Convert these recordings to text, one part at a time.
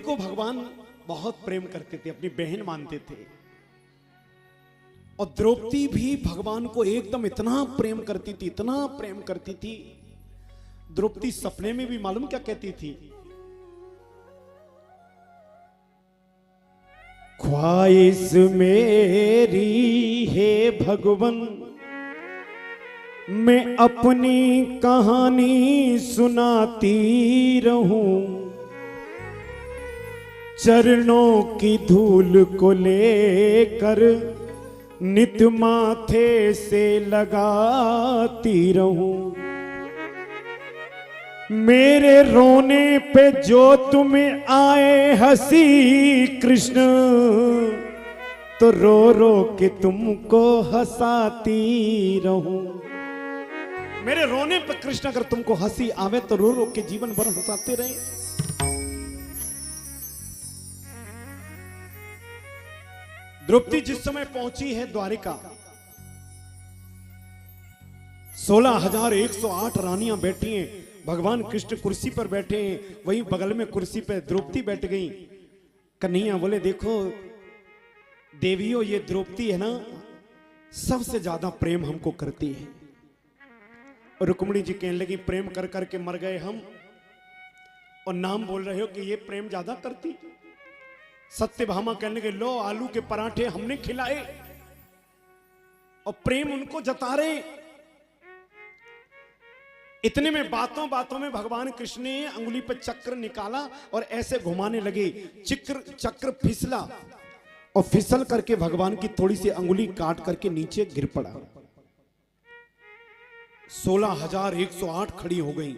को भगवान बहुत प्रेम करते थे, अपनी बहन मानते थे। और द्रौपदी भी भगवान को एकदम इतना प्रेम करती थी, इतना प्रेम करती थी। द्रौपदी सपने में भी मालूम क्या कहती थी? ख्वाहिश मेरी है भगवन, मैं अपनी कहानी सुनाती रहूं, चरणों की धूल को लेकर नित माथे से लगाती रहूं। मेरे रोने पे जो तुम्हें आए हंसी कृष्ण, तो रो रो के तुमको हंसाती रहूं। मेरे रोने पे कृष्ण अगर तुमको हंसी आवे तो रो रो के जीवन भर हंसाते रहे। द्रौपदी जिस समय पहुंची है द्वारिका, 16,108 रानियां बैठी हैं, भगवान कृष्ण कुर्सी पर बैठे हैं, वहीं बगल में कुर्सी पर द्रौपदी बैठ गई। कन्हैया बोले देखो देवियों, ये द्रौपदी है ना, सबसे ज्यादा प्रेम हमको करती है। और रुक्मिणी जी कहने लगी प्रेम कर करके मर गए हम, और नाम बोल रहे हो कि ये प्रेम ज्यादा करती। सत्यभामा कहने लगे लो आलू के पराठे हमने खिलाए और प्रेम उनको जता रहे। इतने में बातों बातों में भगवान कृष्ण ने अंगुली पर चक्र निकाला और ऐसे घुमाने लगे। चक्र फिसला और फिसल करके भगवान की थोड़ी सी अंगुली काट करके नीचे गिर पड़ा। 16,108 खड़ी हो गई।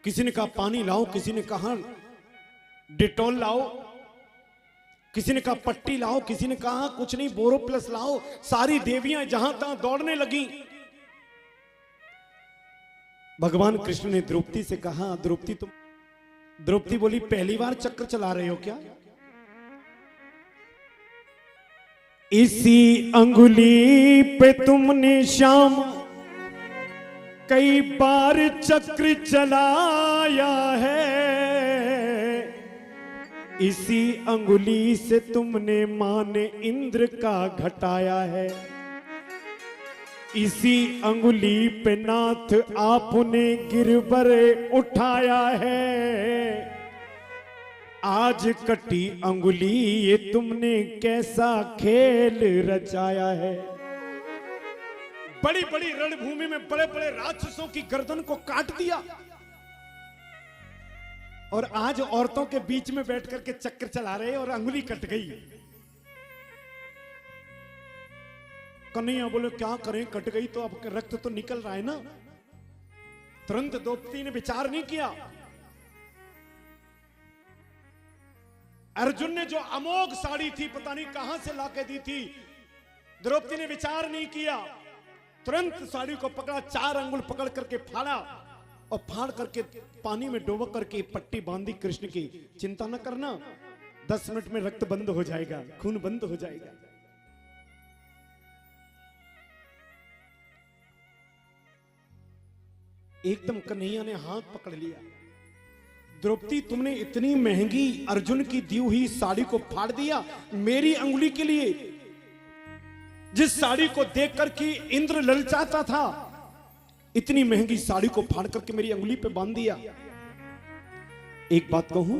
किसी ने कहा पानी लाओ, किसी ने कहा डिटॉल लाओ, किसी ने कहा पट्टी लाओ, किसी ने कहा कुछ नहीं बोरो प्लस लाओ। सारी देवियां जहां तहां दौड़ने लगी। भगवान कृष्ण ने द्रौपदी से कहा द्रौपदी तुम, द्रौपदी बोली पहली बार चक्र चला रहे हो क्या? इसी अंगुली पे तुमने श्याम कई बार चक्र चलाया है, इसी अंगुली से तुमने माने इंद्र का घटाया है, इसी अंगुली पे नाथ आपने गिरवर उठाया है। आज कटी अंगुली ये तुमने कैसा खेल रचाया है। बड़ी बड़ी रणभूमि में बड़े बड़े राक्षसों की गर्दन को काट दिया, और आज औरतों के बीच में बैठ करके चक्कर चला रहे और अंगुली कट गई। कन्हैया बोले क्या करें, कट गई तो अब रक्त तो निकल रहा है ना। तुरंत द्रौपदी ने विचार नहीं किया। अर्जुन ने जो अमोघ साड़ी थी पता नहीं कहां से लाके दी थी, द्रौपदी ने विचार नहीं किया, तुरंत साड़ी को पकड़ा, 4 अंगुल पकड़ करके फाड़ा और फाड़ करके पानी में डुबो करके पट्टी बांधी कृष्ण की। चिंता न करना, 10 मिनट में रक्त बंद हो जाएगा, खून बंद हो जाएगा। एकदम कन्हैया ने हाथ पकड़ लिया। द्रौपदी तुमने इतनी महंगी अर्जुन की दी हुई साड़ी को फाड़ दिया मेरी अंगुली के लिए, जिस साड़ी को देख कर के इंद्र ललचाता था, इतनी महंगी साड़ी को फाड़ करके मेरी अंगुली पे बांध दिया। एक बात कहूं,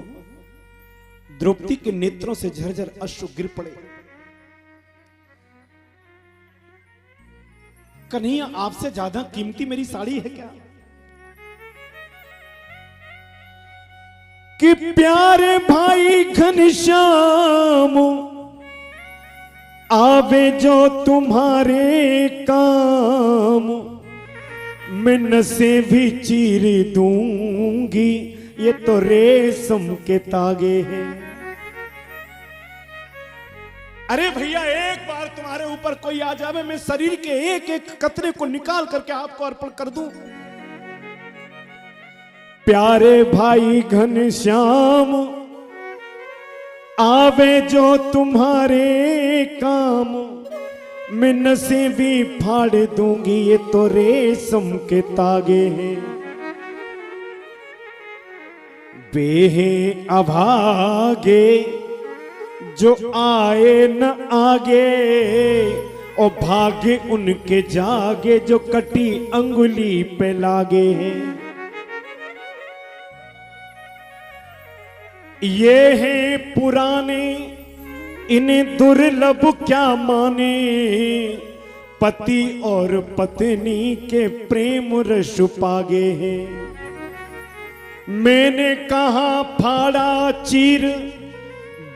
द्रौपदी के नेत्रों से झरझर अश्रु गिर पड़े। कन्हैया आपसे ज्यादा कीमती मेरी साड़ी है क्या? कि प्यारे भाई घनश्याम आवे जो तुम्हारे काम, मैं नसें भी चीर दूंगी ये तो रेशम के तागे हैं। अरे भैया एक बार तुम्हारे ऊपर कोई आ जावे, मैं शरीर के एक एक कतरे को निकाल करके आपको अर्पण कर दूं। प्यारे भाई घनश्याम आवे जो तुम्हारे काम, मैं नसें भी फाड़ दूंगी ये तो रेशम के तागे हैं। पे हैं अभागे जो आए न आगे, और भागे उनके जागे जो कटी अंगुली पे लागे हैं। ये हैं पुराने इन्हें दुर्लभ क्या माने, पति और पत्नी के प्रेम रस पागे हैं। मैंने कहा फाड़ा चीर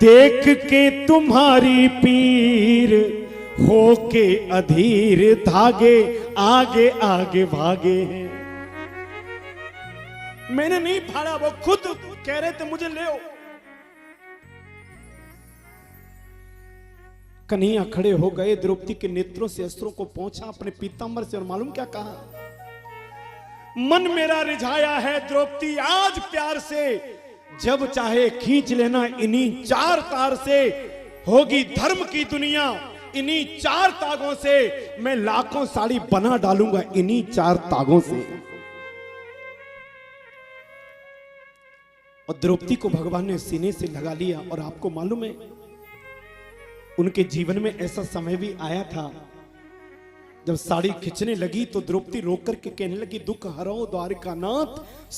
देख के तुम्हारी पीर, होके अधीर धागे आगे आगे भागे हैं। मैंने नहीं फाड़ा, वो खुद कह रहे थे मुझे ले आओ। कन्हैया खड़े हो गए, द्रौपदी के नेत्रों से अश्रुओं को पोंछा अपने पीतांबर से, और मालूम क्या कहा, मन मेरा रिझाया है द्रौपदी आज प्यार से, जब चाहे खींच लेना इन्हीं चार तार से, होगी धर्म की दुनिया इन्हीं चार तागों से, मैं लाखों साड़ी बना डालूंगा इन्हीं चार तागों से। और द्रौपदी को भगवान ने सीने से लगा लिया। और आपको मालूम है उनके जीवन में ऐसा समय भी आया था जब साड़ी खिंचने लगी तो द्रौपदी रोक करके कहने लगी, दुख हरो द्वारिकानाथ